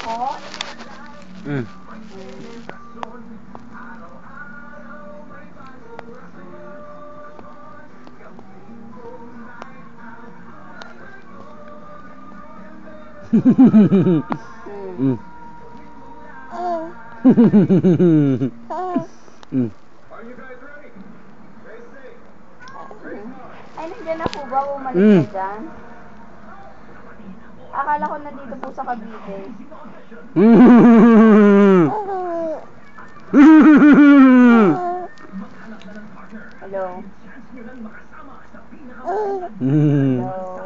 Po? Ay, nandiyan na po ba? Umalis na dyan? Akala ko nandito po sa Cavite. Hello? Hello?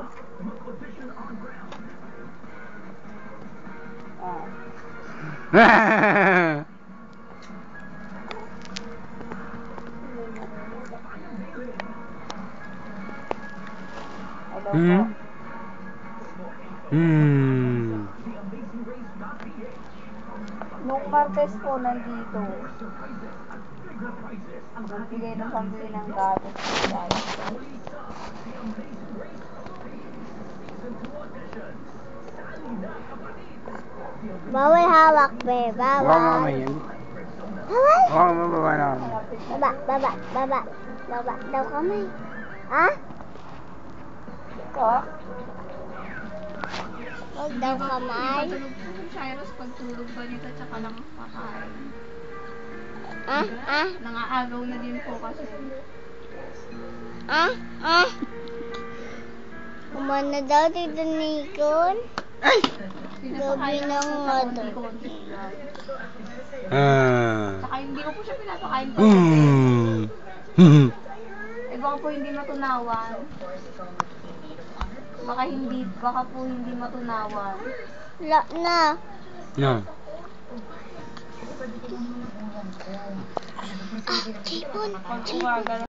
Hello po. Nung Martes po nandito. Nagbigay ng pambili ng gatas. Bawal hawak, be. Bawal. Bawal. Bawal? Baba na. Baba daw kamay. Ha? Ko? Huwag daw kamay. Matulog po si Cyrus pagtulog ba nito tsaka lang kakain. Nangaagaw na din po kasi. Kumana daw dito Nikon. Gabi na nga daw. Tsaka hindi ko po siya pinapakain po. Baka po hindi matunawan. Baka po hindi matunawan. La na. No. Tipon. Pag umaga